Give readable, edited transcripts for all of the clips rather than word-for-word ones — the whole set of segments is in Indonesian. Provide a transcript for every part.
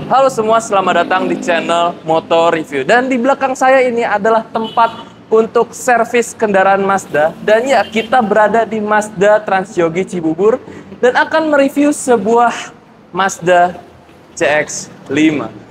Halo semua, selamat datang di channel Motor Review. Dan di belakang saya ini adalah tempat untuk servis kendaraan Mazda. Dan ya, kita berada di Mazda Transyogi Cibubur dan akan mereview sebuah Mazda CX-5.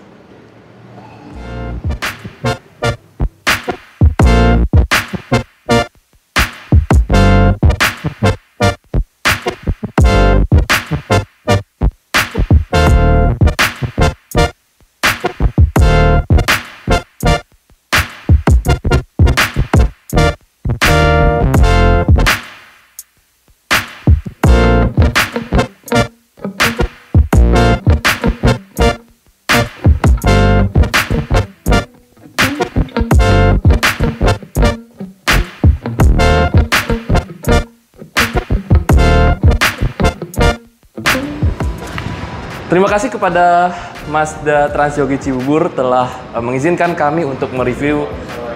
Terima kasih kepada Mazda Transyogi Cibubur telah mengizinkan kami untuk mereview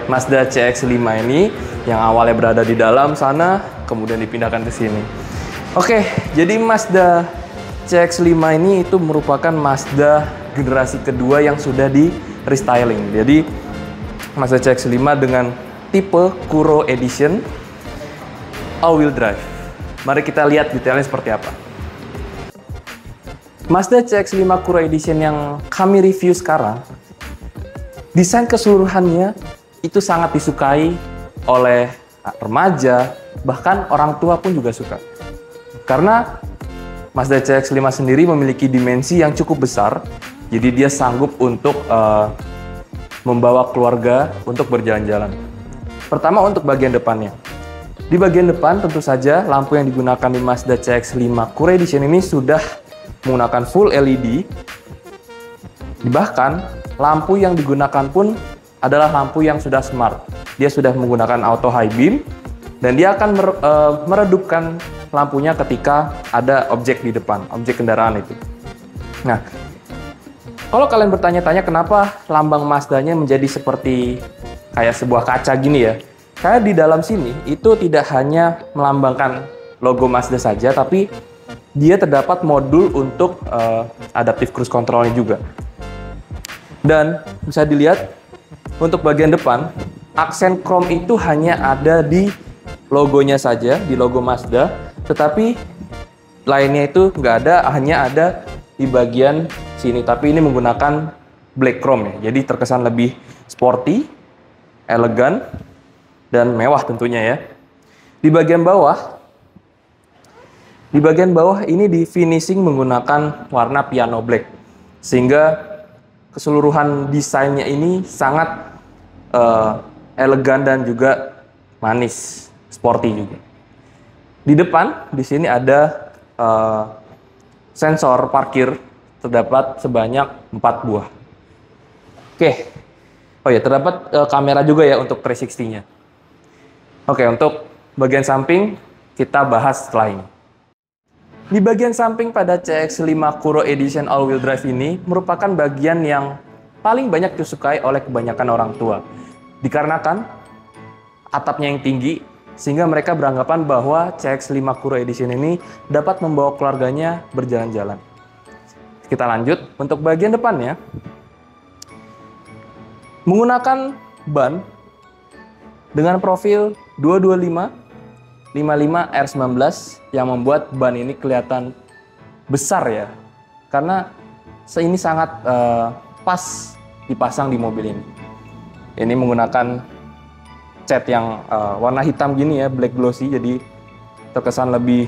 Mazda CX-5 ini yang awalnya berada di dalam sana, kemudian dipindahkan ke sini. Oke, jadi Mazda CX-5 ini itu merupakan Mazda generasi kedua yang sudah di restyling. Jadi Mazda CX-5 dengan tipe Kuro Edition all-wheel drive. Mari kita lihat detailnya seperti apa. Mazda CX-5 Kuro Edition yang kami review sekarang, desain keseluruhannya itu sangat disukai oleh remaja, bahkan orang tua pun juga suka. Karena Mazda CX-5 sendiri memiliki dimensi yang cukup besar, jadi dia sanggup untuk membawa keluarga untuk berjalan-jalan. Pertama untuk bagian depannya. Di bagian depan tentu saja lampu yang digunakan di Mazda CX-5 Kuro Edition ini sudah menggunakan full LED. Bahkan lampu yang digunakan pun adalah lampu yang sudah smart. Dia sudah menggunakan auto high beam dan dia akan meredupkan lampunya ketika ada objek di depan, objek kendaraan itu. Nah, kalau kalian bertanya-tanya kenapa lambang Mazdanya menjadi seperti kayak sebuah kaca gini ya, karena di dalam sini itu tidak hanya melambangkan logo Mazda saja, tapi dia terdapat modul untuk adaptive cruise control-nya juga. Dan bisa dilihat untuk bagian depan, aksen chrome itu hanya ada di logonya saja, di logo Mazda, tetapi lainnya itu nggak ada, hanya ada di bagian sini. Tapi ini menggunakan black chrome ya, jadi terkesan lebih sporty, elegan, dan mewah tentunya ya. Di bagian bawah ini di finishing menggunakan warna piano black, sehingga keseluruhan desainnya ini sangat elegan dan juga manis, sporty juga. Di depan di sini ada sensor parkir, terdapat sebanyak 4 buah. Oke, oh ya, terdapat kamera juga ya untuk 360-nya. Oke, untuk bagian samping kita bahas setelah ini. Di bagian samping pada CX-5 Kuro Edition all-wheel drive ini merupakan bagian yang paling banyak disukai oleh kebanyakan orang tua. Dikarenakan atapnya yang tinggi, sehingga mereka beranggapan bahwa CX-5 Kuro Edition ini dapat membawa keluarganya berjalan-jalan. Kita lanjut, untuk bagian depannya, menggunakan ban dengan profil 225 55 R19 yang membuat ban ini kelihatan besar ya, karena ini sangat pas dipasang di mobil ini. Ini menggunakan cat yang warna hitam gini ya, black glossy, jadi terkesan lebih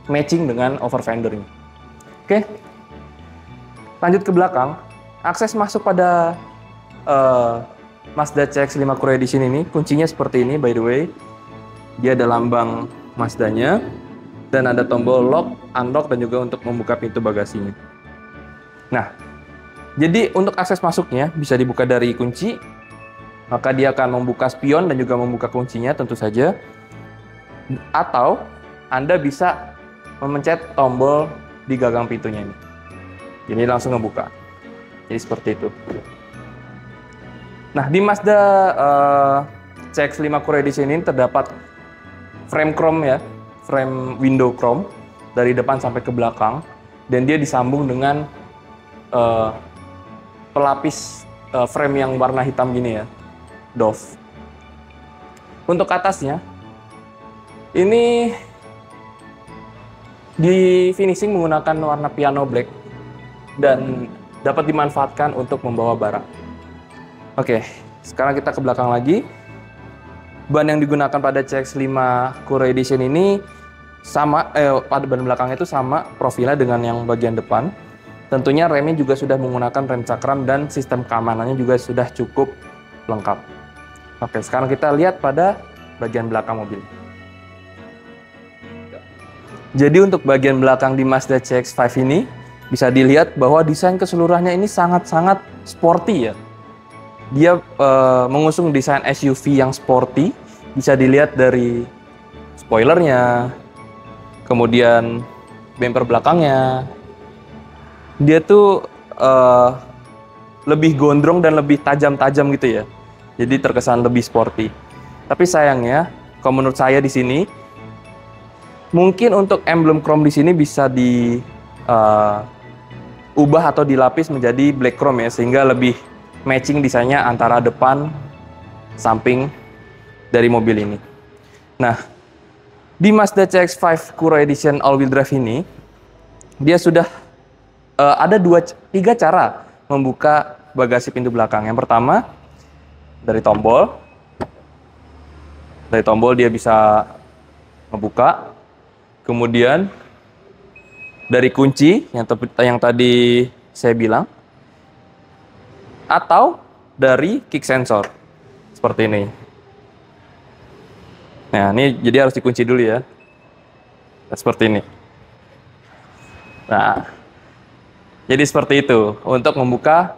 matching dengan over fender ini. Oke, lanjut ke belakang. Akses masuk pada Mazda CX-5 Kuro Edition ini, kuncinya seperti ini by the way. Dia ada lambang Mazdanya dan ada tombol lock, unlock, dan juga untuk membuka pintu bagasinya. Nah, jadi untuk akses masuknya bisa dibuka dari kunci, maka dia akan membuka spion dan juga membuka kuncinya tentu saja. Atau Anda bisa memencet tombol di gagang pintunya ini. Jadi langsung ngebuka. Jadi seperti itu. Nah, di Mazda CX-5 Kuro Edition ini terdapat frame chrome ya, frame window chrome dari depan sampai ke belakang, dan dia disambung dengan pelapis frame yang warna hitam gini ya, doff. Untuk atasnya, ini di finishing menggunakan warna piano black dan dapat dimanfaatkan untuk membawa barang. Oke, sekarang kita ke belakang lagi. Ban yang digunakan pada CX-5 Kuro Edition ini sama, pada ban belakangnya itu sama profilnya dengan yang bagian depan. Tentunya remnya juga sudah menggunakan rem cakram dan sistem keamanannya juga sudah cukup lengkap. Oke, sekarang kita lihat pada bagian belakang mobil. Jadi untuk bagian belakang di Mazda CX-5 ini bisa dilihat bahwa desain keseluruhannya ini sangat-sangat sporty ya. Dia mengusung desain SUV yang sporty, bisa dilihat dari spoilernya, kemudian bumper belakangnya. Dia tuh lebih gondrong dan lebih tajam-tajam gitu ya. Jadi terkesan lebih sporty. Tapi sayangnya, kalau menurut saya di sini, mungkin untuk emblem chrome di sini bisa diubah atau dilapis menjadi black chrome ya, sehingga lebih matching desainnya antara depan, samping dari mobil ini. Nah, di Mazda CX-5 Kuro Edition All-Wheel Drive ini, dia sudah ada 3 cara membuka bagasi pintu belakang. Yang pertama, dari tombol. Dari tombol dia bisa membuka. Kemudian, dari kunci yang tadi saya bilang. Atau dari kick sensor. Seperti ini. Nah, ini jadi harus dikunci dulu ya. Nah, seperti ini. Nah, jadi seperti itu untuk membuka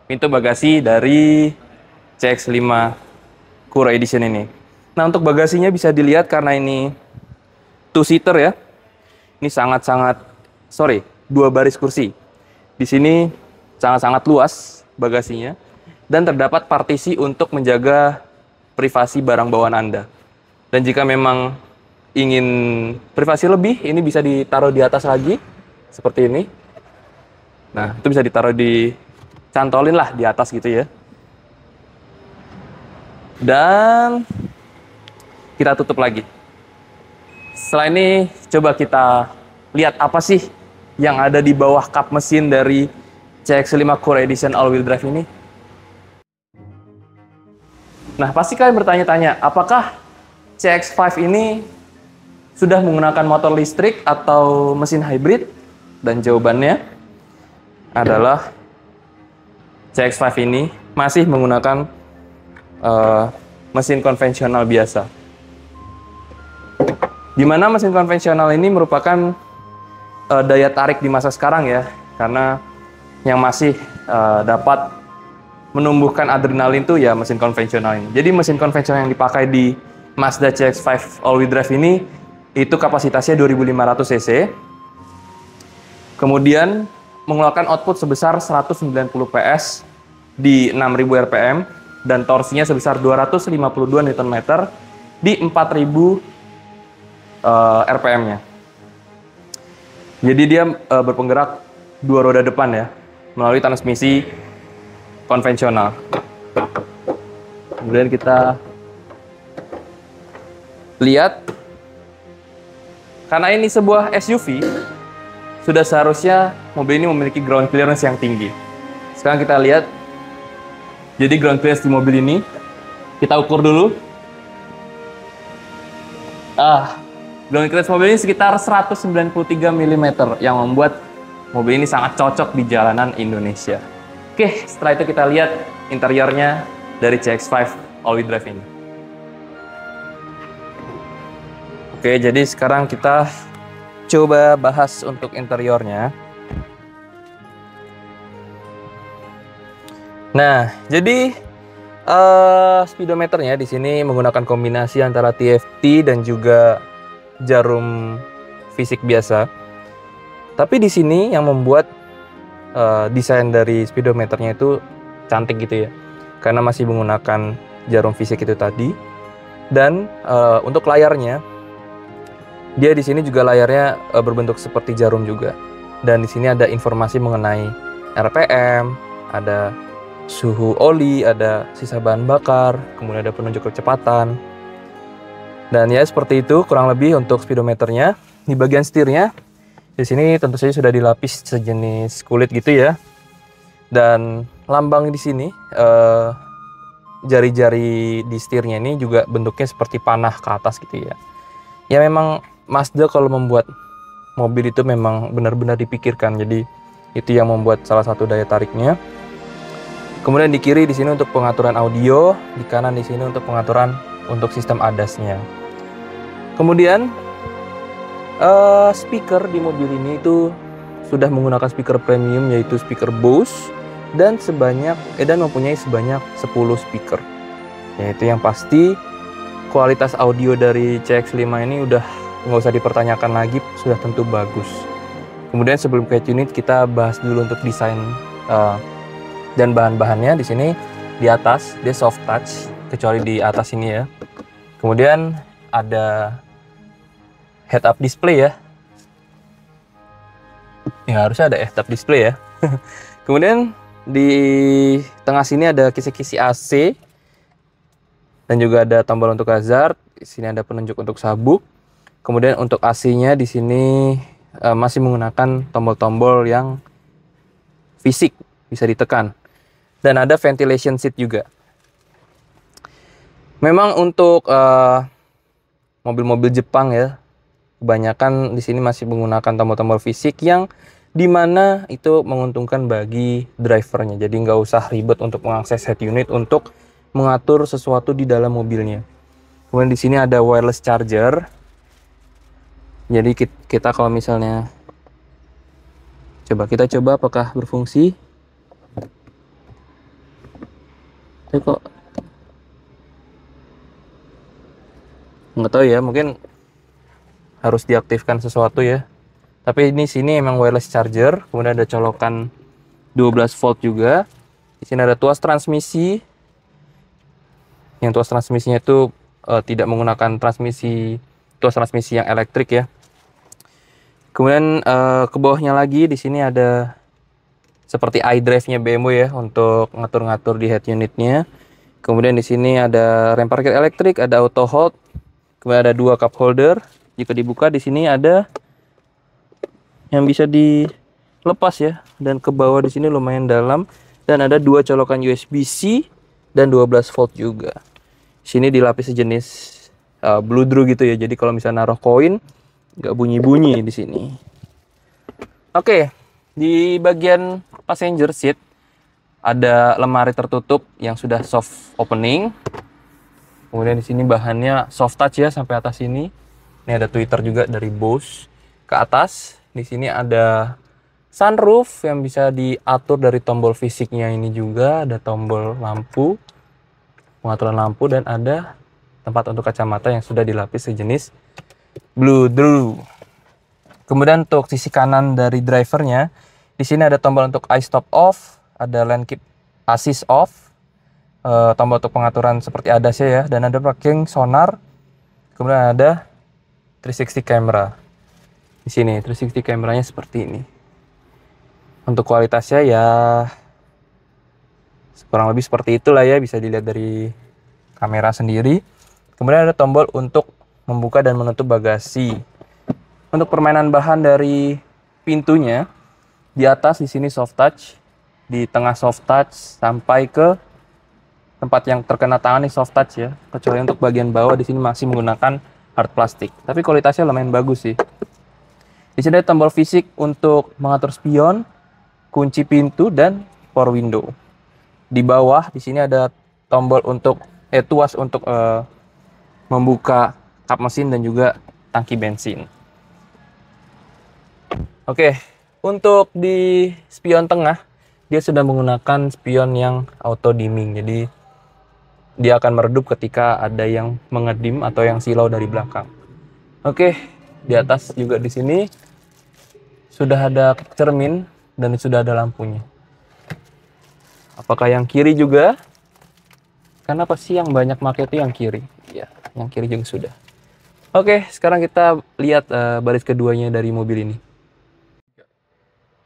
pintu bagasi dari CX-5 Kuro Edition ini. Nah, untuk bagasinya bisa dilihat karena ini two-seater ya. Ini dua baris kursi. Di sini sangat-sangat luas bagasinya dan terdapat partisi untuk menjaga privasi barang bawaan Anda. Dan jika memang ingin privasi lebih, ini bisa ditaruh di atas lagi seperti ini. Nah, itu bisa ditaruh cantolin lah di atas gitu ya. Dan kita tutup lagi. Setelah ini coba kita lihat apa sih yang ada di bawah kap mesin dari CX-5 Kuro Edition All-Wheel Drive ini. Nah, pasti kalian bertanya-tanya, apakah CX-5 ini sudah menggunakan motor listrik atau mesin hybrid? Dan jawabannya adalah CX-5 ini masih menggunakan mesin konvensional biasa. Di mana mesin konvensional ini merupakan daya tarik di masa sekarang ya, karena yang masih dapat menumbuhkan adrenalin tuh ya mesin konvensional ini. Jadi mesin konvensional yang dipakai di Mazda CX-5 All-Wheel Drive ini itu kapasitasnya 2500 cc. Kemudian mengeluarkan output sebesar 190 PS di 6000 rpm dan torsinya sebesar 252 Nm di 4000 rpm-nya. Jadi dia berpenggerak dua roda depan ya, melalui transmisi konvensional. Kemudian kita lihat, karena ini sebuah SUV, sudah seharusnya mobil ini memiliki ground clearance yang tinggi. Sekarang kita lihat, jadi ground clearance di mobil ini, kita ukur dulu. Ground clearance mobil ini sekitar 193 mm, yang membuat mobil ini sangat cocok di jalanan Indonesia. Oke, setelah itu kita lihat interiornya dari CX-5 All-Wheel Drive ini. Oke, jadi sekarang kita coba bahas untuk interiornya. Nah, jadi speedometernya di sini menggunakan kombinasi antara TFT dan juga jarum fisik biasa. Tapi di sini yang membuat desain dari speedometernya itu cantik gitu ya, karena masih menggunakan jarum fisik itu tadi. Dan untuk layarnya, dia di sini juga layarnya berbentuk seperti jarum juga. Dan di sini ada informasi mengenai RPM, ada suhu oli, ada sisa bahan bakar, kemudian ada penunjuk kecepatan. Dan ya seperti itu kurang lebih untuk speedometernya. Di bagian setirnya, di sini tentu saja sudah dilapis sejenis kulit gitu ya. Dan lambang di sini, jari-jari di setirnya ini juga bentuknya seperti panah ke atas gitu ya. Ya memang Mazda kalau membuat mobil itu memang benar-benar dipikirkan. Jadi itu yang membuat salah satu daya tariknya. Kemudian di kiri di sini untuk pengaturan audio, di kanan di sini untuk pengaturan untuk sistem ADAS-nya. Kemudian speaker di mobil ini itu sudah menggunakan speaker premium, yaitu speaker Bose, dan mempunyai sebanyak 10 speaker. Yaitu yang pasti kualitas audio dari CX-5 ini udah nggak usah dipertanyakan lagi, sudah tentu bagus. Kemudian sebelum ke unit kita bahas dulu untuk desain dan bahan-bahannya. Di sini di atas dia soft touch, kecuali di atas ini ya. Kemudian ada head up display ya. Ya harusnya ada head up display ya. Kemudian di tengah sini ada kisi-kisi AC dan juga ada tombol untuk hazard. Di sini ada penunjuk untuk sabuk. Kemudian untuk AC-nya di sini masih menggunakan tombol-tombol yang fisik, bisa ditekan. Dan ada ventilation seat juga. Memang untuk mobil-mobil Jepang ya, kebanyakan di sini masih menggunakan tombol-tombol fisik yang dimana itu menguntungkan bagi drivernya. Jadi nggak usah ribet untuk mengakses head unit untuk mengatur sesuatu di dalam mobilnya. Kemudian di sini ada wireless charger. Jadi kita kalau misalnya kita coba apakah berfungsi. Kok nggak tahu ya, mungkin harus diaktifkan sesuatu ya. Tapi ini sini emang wireless charger. Kemudian ada colokan 12 volt juga. Di sini ada tuas transmisi. Yang tuas transmisinya itu tidak menggunakan tuas transmisi yang elektrik ya. Kemudian ke bawahnya lagi di sini ada seperti iDrive-nya BMW ya untuk ngatur-ngatur di head unitnya. Kemudian di sini ada rem parkir elektrik, ada auto hold. Kemudian ada 2 cup holder. Jika dibuka di sini ada yang bisa dilepas ya, dan ke bawah di sini lumayan dalam, dan ada 2 colokan USB-C dan 12 volt juga. Di sini dilapis sejenis bludru gitu ya. Jadi kalau misalnya naruh koin nggak bunyi-bunyi di sini. Oke, di bagian passenger seat ada lemari tertutup yang sudah soft opening. Kemudian di sini bahannya soft touch ya sampai atas sini. Ini ada tweeter juga dari Bose. Ke atas di sini ada sunroof yang bisa diatur dari tombol fisiknya ini juga. Ada tombol lampu, pengaturan lampu, dan ada tempat untuk kacamata yang sudah dilapis sejenis bludru. Kemudian untuk sisi kanan dari drivernya, di sini ada tombol untuk eye stop off, ada lane keep assist off, tombol untuk pengaturan seperti ADAS ya, dan ada parking sonar. Kemudian ada 360 camera. Di sini 360 kameranya seperti ini. Untuk kualitasnya ya kurang lebih seperti itulah ya, bisa dilihat dari kamera sendiri. Kemudian ada tombol untuk membuka dan menutup bagasi. Untuk permainan bahan dari pintunya, di atas di sini soft touch, di tengah soft touch, sampai ke tempat yang terkena tangan nih soft touch ya. Kecuali untuk bagian bawah di sini masih menggunakan hard plastik. Tapi kualitasnya lumayan bagus sih. Di sini ada tombol fisik untuk mengatur spion, kunci pintu, dan power window. Di bawah di sini ada tombol untuk tuas untuk membuka kap mesin dan juga tangki bensin. Oke, untuk di spion tengah dia sudah menggunakan spion yang auto dimming. Jadi dia akan meredup ketika ada yang mengedim atau yang silau dari belakang. Oke, di atas juga di sini sudah ada cermin dan sudah ada lampunya. Apakah yang kiri juga? Karena pasti yang banyak pakai itu yang kiri. Ya, yang kiri juga sudah. Oke, sekarang kita lihat baris keduanya dari mobil ini.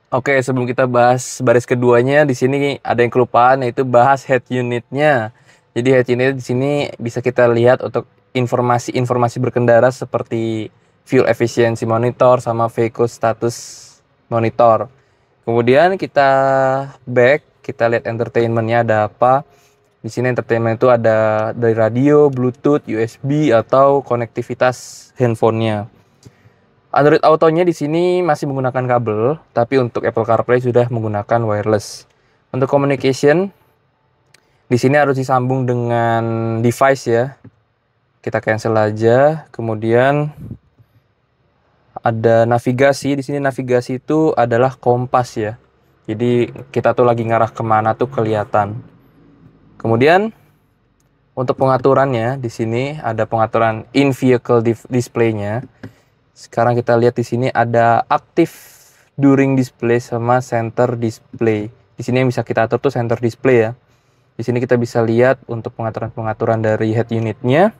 Oke, sebelum kita bahas baris keduanya, di sini ada yang kelupaan, yaitu bahas head unitnya. Jadi head unit di sini bisa kita lihat untuk informasi-informasi berkendara seperti fuel efficiency monitor sama vehicle status monitor. Kemudian kita back, kita lihat entertainmentnya ada apa. Di sini entertainment itu ada dari radio, Bluetooth, USB atau konektivitas handphonenya. Android Auto-nya di sini masih menggunakan kabel, tapi untuk Apple CarPlay sudah menggunakan wireless. Untuk communication, di sini harus disambung dengan device ya. Kita cancel aja. Kemudian ada navigasi. Di sini navigasi itu adalah kompas ya. Jadi kita tuh lagi ngarah kemana tuh kelihatan. Kemudian untuk pengaturannya, di sini ada pengaturan in-vehicle display-nya. Sekarang kita lihat di sini ada active during display sama center display. Di sini yang bisa kita atur tuh center display ya. Di sini kita bisa lihat untuk pengaturan-pengaturan dari head unitnya.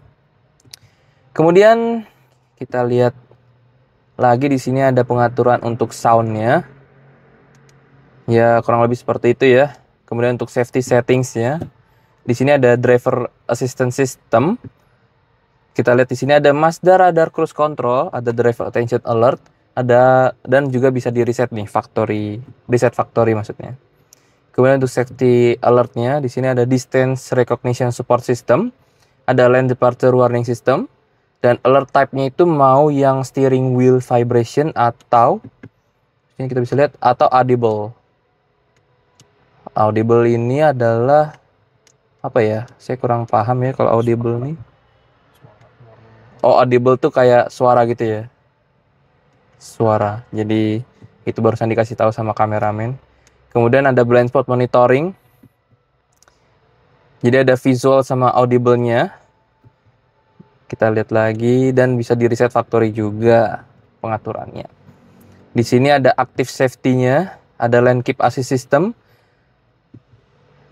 Kemudian kita lihat lagi di sini ada pengaturan untuk soundnya. Ya kurang lebih seperti itu ya. Kemudian untuk safety settingsnya, di sini ada driver assistance system. Kita lihat di sini ada Mazda radar cruise control, ada driver attention alert, ada dan juga bisa di reset nih reset factory maksudnya. Kemudian untuk safety alertnya di sini ada distance recognition support system, ada lane departure warning system, dan alert type-nya itu mau yang steering wheel vibration atau ini kita bisa lihat atau audible. Audible ini adalah apa ya? Saya kurang paham ya kalau audible nih. Oh, audible tuh kayak suara gitu ya. Suara. Jadi itu barusan dikasih tahu sama kameramen. Kemudian ada blind spot monitoring. Jadi ada visual sama audible-nya. Kita lihat lagi dan bisa di reset factory juga pengaturannya. Di sini ada active safety-nya, ada lane keep assist system.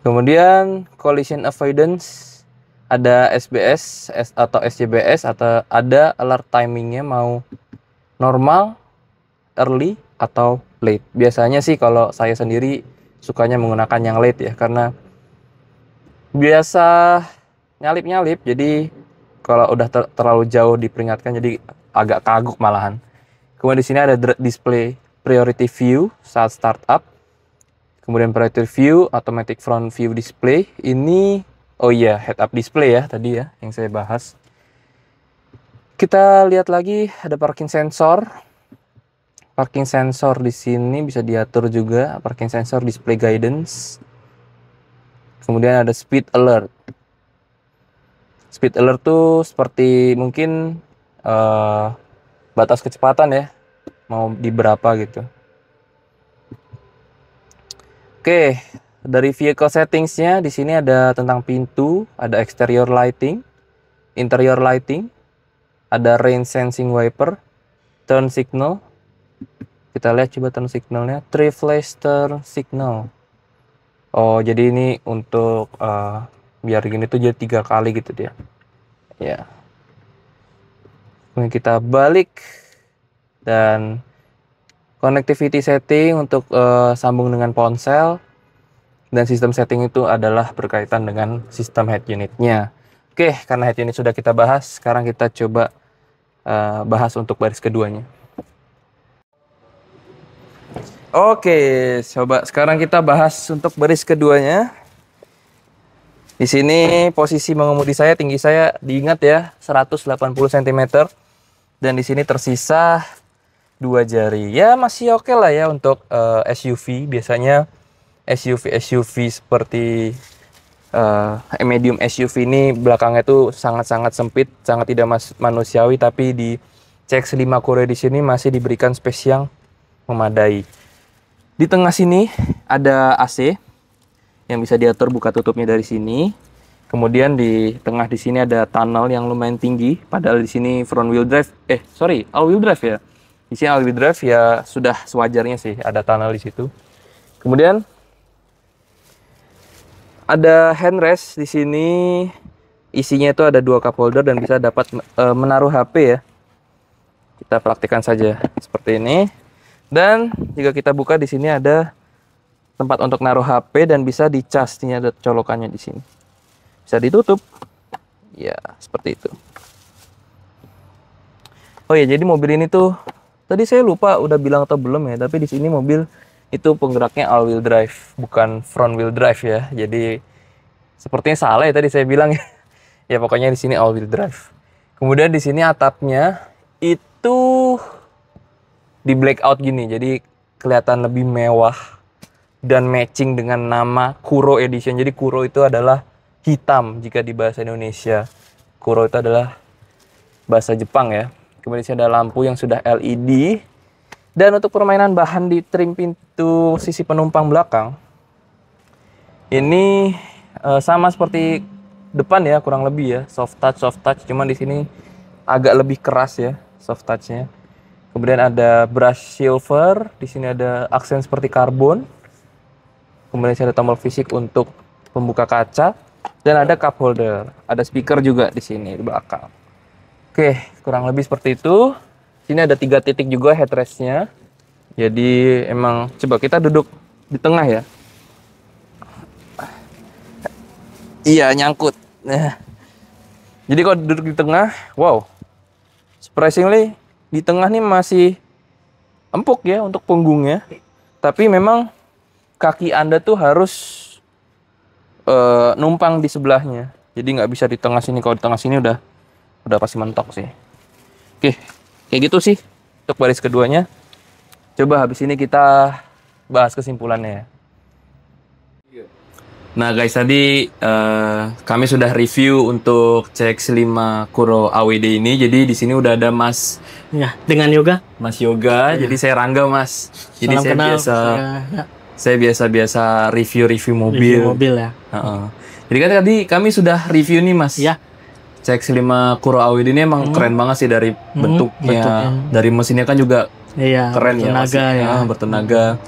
Kemudian collision avoidance, ada SBS atau SCBS, atau ada alert timingnya mau normal, early, atau late. Biasanya sih kalau saya sendiri sukanya menggunakan yang late ya, karena biasa nyalip-nyalip, jadi kalau udah terlalu jauh diperingatkan jadi agak kagok malahan. Kemudian di sini ada display priority view saat startup. Kemudian priority view, automatic front view display. Ini oh iya, head up display ya tadi ya yang saya bahas. Kita lihat lagi ada parking sensor. Parking sensor di sini bisa diatur juga, parking sensor display guidance. Kemudian ada speed alert. Speed alert tuh seperti mungkin batas kecepatan ya, mau di berapa gitu. Oke, dari vehicle settingsnya di sini ada tentang pintu, ada exterior lighting, interior lighting, ada rain sensing wiper, turn signal. Kita lihat coba turn signalnya, three flash turn signal. Oh, jadi ini untuk biar gini tuh jadi 3 kali gitu dia. Ya. Kemudian kita balik dan connectivity setting untuk sambung dengan ponsel, dan sistem setting itu adalah berkaitan dengan sistem head unitnya. Oke, karena head unit sudah kita bahas, sekarang kita coba bahas untuk baris keduanya. Oke, coba sekarang kita bahas untuk baris keduanya. Di sini posisi mengemudi saya, tinggi saya diingat ya 180 cm, dan di sini tersisa 2 jari. Ya masih oke lah ya untuk SUV. Biasanya SUV seperti medium SUV ini belakangnya tuh sangat-sangat sempit, sangat tidak manusiawi, tapi di CX-5 Couro Edition ini masih diberikan space yang memadai. Di tengah sini ada AC yang bisa diatur buka tutupnya dari sini. Kemudian di tengah di sini ada tunnel yang lumayan tinggi, padahal di sini front wheel drive, all wheel drive ya. Di sini all wheel drive ya sudah sewajarnya sih ada tunnel di situ. Kemudian ada handrest di sini, isinya itu ada 2 cup holder dan bisa dapat menaruh HP ya. Kita praktikkan saja seperti ini. Dan jika kita buka di sini ada tempat untuk naruh HP dan bisa dicas. Ini ada colokannya di sini. Bisa ditutup. Ya, seperti itu. Oh ya, jadi mobil ini tuh tadi saya lupa udah bilang atau belum ya, tapi di sini mobil itu penggeraknya all wheel drive, bukan front wheel drive ya. Jadi sepertinya salah ya tadi saya bilang ya. Ya pokoknya di sini all wheel drive. Kemudian di sini atapnya itu di blackout gini, jadi kelihatan lebih mewah dan matching dengan nama Kuro Edition. Jadi Kuro itu adalah hitam jika di bahasa Indonesia. Kuro itu adalah bahasa Jepang ya. Kemudian di sini ada lampu yang sudah LED. Dan untuk permainan bahan di trim pintu sisi penumpang belakang, ini sama seperti depan ya, kurang lebih ya, soft touch. Cuman di sini agak lebih keras ya soft touchnya. Kemudian ada brush silver, di sini ada aksen seperti karbon. Kemudian di sini ada tombol fisik untuk pembuka kaca dan ada cup holder. Ada speaker juga di sini di belakang. Oke, kurang lebih seperti itu. Sini ada 3 titik juga headrestnya. Jadi emang coba kita duduk di tengah ya. Iya, nyangkut. Nah. Jadi kalau duduk di tengah, wow. Surprisingly di tengah nih masih empuk ya untuk punggungnya. Tapi memang kaki Anda tuh harus numpang di sebelahnya. Jadi nggak bisa di tengah sini. Kalau di tengah sini udah pasti mentok sih. Oke, kayak gitu sih untuk baris keduanya. Coba habis ini kita bahas kesimpulannya. Nah guys, tadi kami sudah review untuk CX-5 Kuro AWD ini. Jadi di sini udah ada Mas ya dengan Yoga. Mas Yoga. Ya. Jadi saya Rangga, Mas. Jadi saya biasa review mobil. Review mobil ya. Jadi kan tadi kami sudah review nih, Mas. Ya. CX-5 Kuro AWD ini emang keren banget sih dari bentuknya. Dari mesinnya kan juga keren bertenaga ya. Bertenaga.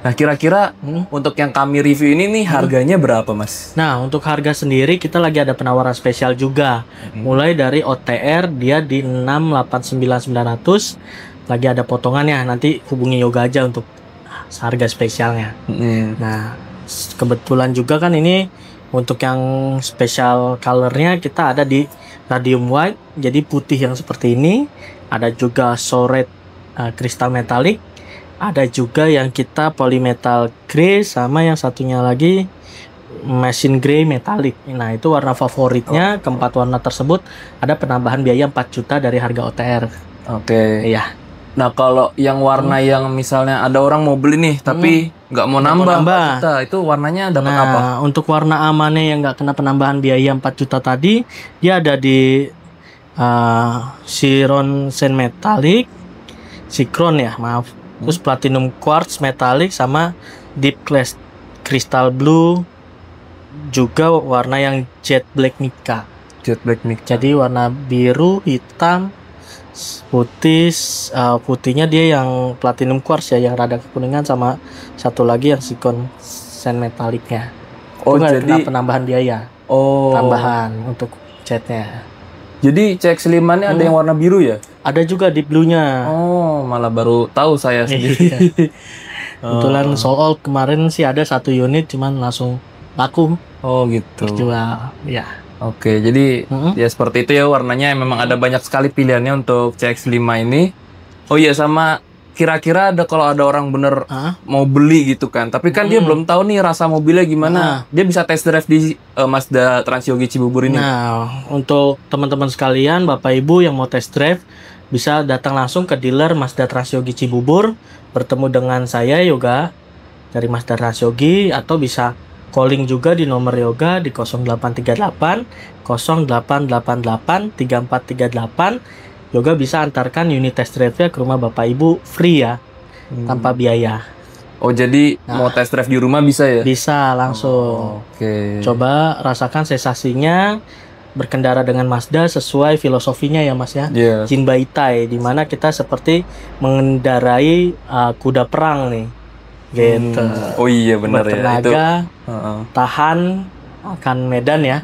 Nah kira-kira untuk yang kami review ini nih harganya berapa, Mas? Nah untuk harga sendiri kita lagi ada penawaran spesial juga. Mulai dari OTR dia di 689.900. Lagi ada potongannya, nanti hubungi Yoga aja untuk harga spesialnya. Nah kebetulan juga kan ini untuk yang spesial colornya kita ada di radium white, jadi putih yang seperti ini. Ada juga soret kristal metalik. Ada juga yang kita polymetal grey, sama yang satunya lagi machine grey metalik. Nah itu warna favoritnya. Keempat warna tersebut ada penambahan biaya 4 juta dari harga OTR. Oke. Iya. Nah kalau yang warna yang misalnya ada orang mau beli nih tapi nggak mau nambah 4 juta, itu warnanya dapat apa? Nah untuk warna amannya yang nggak kena penambahan biaya 4 juta tadi, dia ada di Chiron Sen Metallic, Sikron ya maaf. Terus platinum quartz metallic sama deep glass crystal blue, juga warna yang jet black mica. Jadi warna biru, hitam, putih. Putihnya dia yang platinum quartz ya, yang rada kekuningan, sama satu lagi yang sikon sen metallicnya. Oh itu jadi penambahan biaya. Tambahan untuk catnya. Jadi CX-5 ini ada yang warna biru ya? Ada juga di blue-nya. Oh, malah baru tahu saya sendiri. Kebetulan sold out kemarin sih, ada 1 unit cuman langsung laku. Oh gitu. Terjual, ya. Oke, jadi ya seperti itu ya warnanya. Memang ada banyak sekali pilihannya untuk CX-5 ini. Oh iya, sama kira-kira kalau ada orang bener mau beli gitu kan, tapi kan dia belum tahu nih rasa mobilnya gimana. Dia bisa test drive di Mazda Transyogi Cibubur ini. Nah, untuk teman-teman sekalian, Bapak Ibu yang mau test drive, bisa datang langsung ke dealer Mazda Transyogi Cibubur, bertemu dengan saya Yoga dari Mazda Transyogi, atau bisa calling juga di nomor Yoga di 0838 0888 3438. Yoga bisa antarkan unit test drive-nya ke rumah Bapak Ibu free ya, tanpa biaya. Oh jadi mau test drive di rumah bisa ya? Bisa langsung. Oke. Coba rasakan sensasinya berkendara dengan Mazda sesuai filosofinya ya Mas ya. Jinbaitai, di mana kita seperti mengendarai kuda perang nih. Gitu. Oh iya benar ya. Bertenaga, tahan akan medan ya.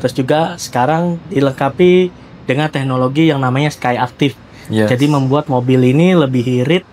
Terus juga sekarang dilengkapi dengan teknologi yang namanya Sky Active. Jadi membuat mobil ini lebih irit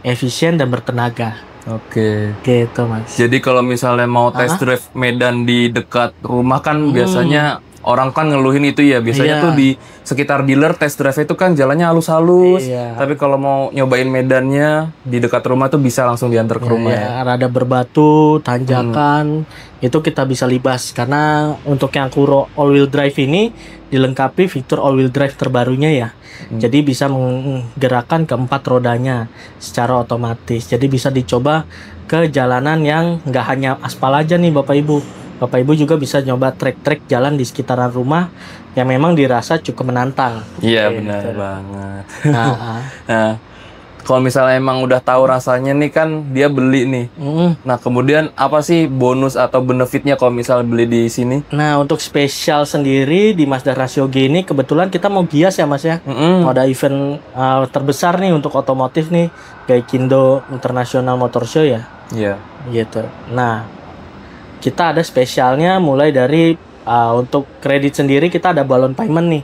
efisien dan bertenaga. Oke. Gitu Mas. Jadi kalau misalnya mau test drive medan di dekat rumah kan biasanya orang kan ngeluhin itu ya. Biasanya Iya. tuh di sekitar dealer test drive itu kan jalannya halus-halus. Iya. Tapi kalau mau nyobain medannya di dekat rumah tuh bisa langsung diantar ke rumah ya. Ya, rada berbatu, tanjakan, itu kita bisa libas karena untuk yang Kuro all wheel drive ini dilengkapi fitur all wheel drive terbarunya ya. Jadi bisa menggerakkan keempat rodanya secara otomatis. Jadi bisa dicoba ke jalanan yang nggak hanya aspal aja nih Bapak Ibu. Bapak Ibu juga bisa nyoba trek-trek jalan di sekitaran rumah yang memang dirasa cukup menantang. Iya Gitu. benar banget. Nah, Nah, kalau misalnya emang udah tahu rasanya nih kan dia beli nih. Nah, kemudian apa sih bonus atau benefitnya kalau misalnya beli di sini? Nah, untuk spesial sendiri di Mazda Ratio-G ini kebetulan kita mau gias ya Mas ya. Mau ada event terbesar nih untuk otomotif nih, Gaikindo International Motor Show ya. Iya. Gitu. Nah, kita ada spesialnya mulai dari untuk kredit sendiri kita ada balon payment nih.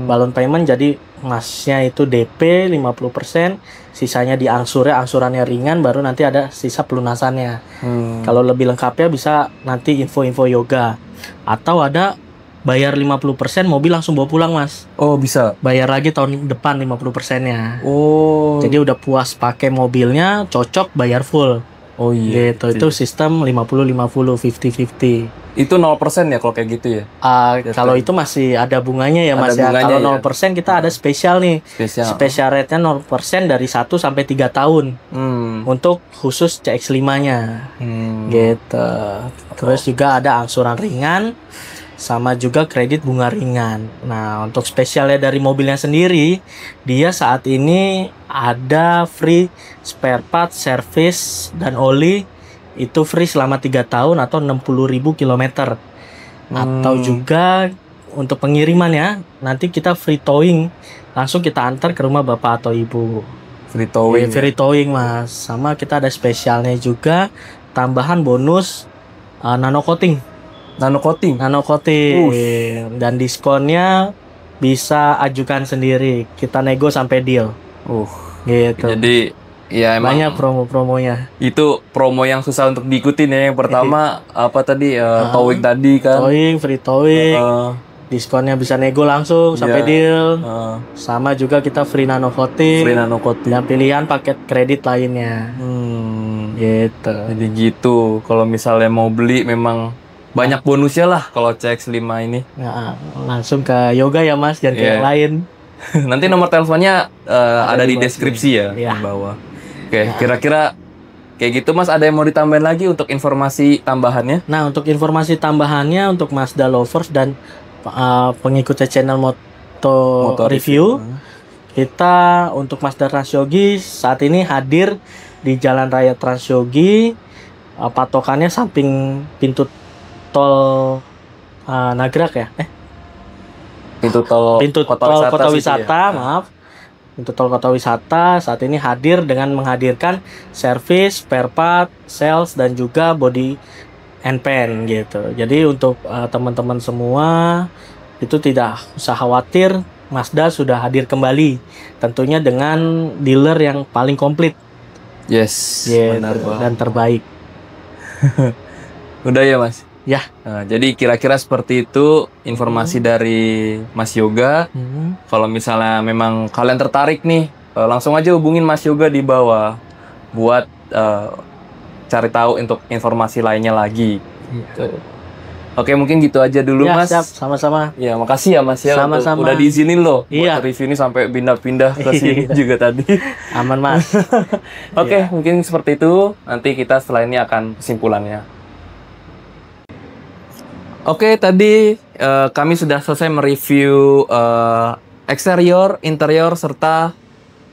Balon payment jadi masnya itu DP 50%, sisanya angsurannya ringan, baru nanti ada sisa pelunasannya. Kalau lebih lengkapnya bisa nanti info-info yoga. Atau ada bayar 50% mobil langsung bawa pulang Mas. Oh, bisa. Bayar lagi tahun depan 50%-nya. Oh. Jadi udah puas pakai mobilnya, cocok bayar full. Oh iya. Gitu. Itu sistem 50-50, 50-50. Itu 0% ya kalau kayak gitu ya? Kalau itu masih ada bunganya ya Ada Mas ya. bunganya Kalau ya? 0% kita ada spesial nih. Spesial rate-nya 0% dari 1 sampai 3 tahun. Untuk khusus CX-5-nya. Gitu. Terus juga ada angsuran ringan sama juga kredit bunga ringan. Nah, untuk spesialnya dari mobilnya sendiri, dia saat ini ada free spare part, service dan oli itu free selama 3 tahun atau 60.000 km. Atau juga untuk pengiriman ya, nanti kita free towing, langsung kita antar ke rumah Bapak atau Ibu. Free towing. Free towing Mas. Sama kita ada spesialnya juga, tambahan bonus nano coating. Nano coating. Dan diskonnya bisa ajukan sendiri. Kita nego sampai deal. Gitu. Jadi ya emang banyak promo-promonya. Itu promo yang susah untuk diikutin ya. Yang pertama apa tadi towing tadi kan. Free towing. Diskonnya bisa nego langsung sampai deal. Sama juga kita free nano coating. Dan pilihan paket kredit lainnya. Gitu. Jadi gitu. Kalau misalnya mau beli memang banyak bonusnya lah kalau CX-5 ini. Nah, langsung ke yoga ya Mas, jangan ke yang lain. Nanti nomor teleponnya ada di deskripsi ya di bawah. Oke, kira-kira kayak gitu Mas, ada yang mau ditambahin lagi untuk informasi tambahannya? Nah, untuk informasi tambahannya untuk Mazda lovers dan pengikutnya channel Moto Review, kita untuk Mazda Transyogi saat ini hadir di Jalan Raya Transyogi, patokannya samping pintu tol Nagrak ya? Pintu tol kota wisata, ya? Maaf. Pintu tol kota wisata saat ini hadir dengan menghadirkan servis, spare part, sales dan juga body and paint gitu. Jadi untuk teman-teman semua itu tidak usah khawatir, Mazda sudah hadir kembali. Tentunya dengan dealer yang paling komplit. Yes, benar dan terbaik. Udah ya Mas? Ya. Nah, jadi kira-kira seperti itu informasi dari Mas Yoga. Kalau misalnya memang kalian tertarik nih, langsung aja hubungin Mas Yoga di bawah buat cari tahu untuk informasi lainnya lagi. Gitu. Oke, mungkin gitu aja dulu Mas. Siap, sama-sama. Ya, makasih ya Mas ya. Sama-sama. Udah diizinin loh buat review ini sampai pindah-pindah ke sini juga tadi. Aman Mas. Oke, mungkin seperti itu. Nanti kita setelah ini akan kesimpulannya. Oke, tadi kami sudah selesai mereview eksterior, interior, serta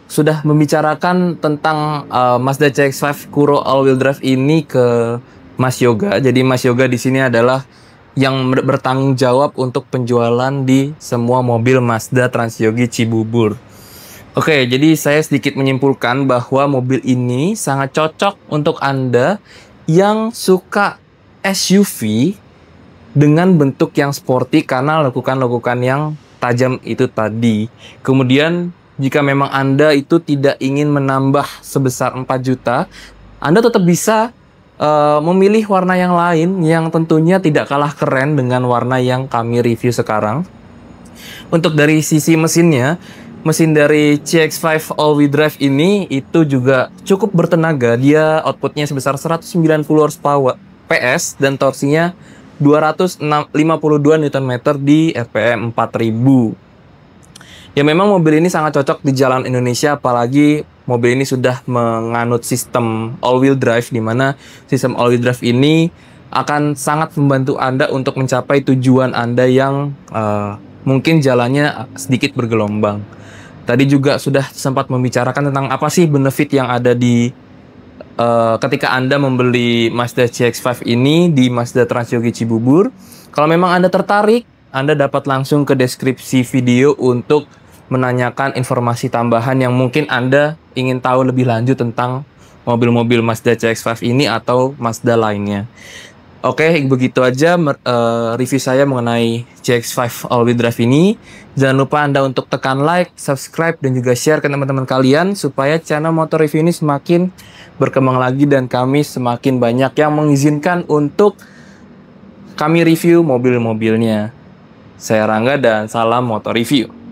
sudah membicarakan tentang Mazda CX-5 Kuro all-wheel drive ini ke Mas Yoga. Jadi Mas Yoga di sini adalah yang bertanggung jawab untuk penjualan di semua mobil Mazda Transyogi Cibubur. Oke, jadi saya sedikit menyimpulkan bahwa mobil ini sangat cocok untuk Anda yang suka SUV dengan bentuk yang sporty karena lekukan-lekukan yang tajam itu tadi. Kemudian jika memang Anda itu tidak ingin menambah sebesar 4 juta, Anda tetap bisa memilih warna yang lain yang tentunya tidak kalah keren dengan warna yang kami review sekarang. Untuk dari sisi mesinnya, mesin dari CX-5 all-wheel drive ini itu juga cukup bertenaga. Dia outputnya sebesar 190 horsepower PS dan torsinya 252 Nm di RPM 4000. Ya memang mobil ini sangat cocok di jalan Indonesia, apalagi mobil ini sudah menganut sistem all-wheel drive, di mana sistem all-wheel drive ini akan sangat membantu Anda untuk mencapai tujuan Anda yang mungkin jalannya sedikit bergelombang. Tadi juga sudah sempat membicarakan tentang apa sih benefit yang ada di ketika Anda membeli Mazda CX-5 ini di Mazda Transyogi Cibubur. Kalau memang Anda tertarik, Anda dapat langsung ke deskripsi video untuk menanyakan informasi tambahan yang mungkin Anda ingin tahu lebih lanjut tentang mobil-mobil Mazda CX-5 ini atau Mazda lainnya. Oke, begitu aja review saya mengenai CX-5 all-wheel drive ini. Jangan lupa Anda untuk tekan like, subscribe, dan juga share ke teman-teman kalian supaya channel Motor Review ini semakin berkembang lagi dan kami semakin banyak yang mengizinkan untuk kami review mobil-mobilnya. Saya Rangga dan salam Motor Review.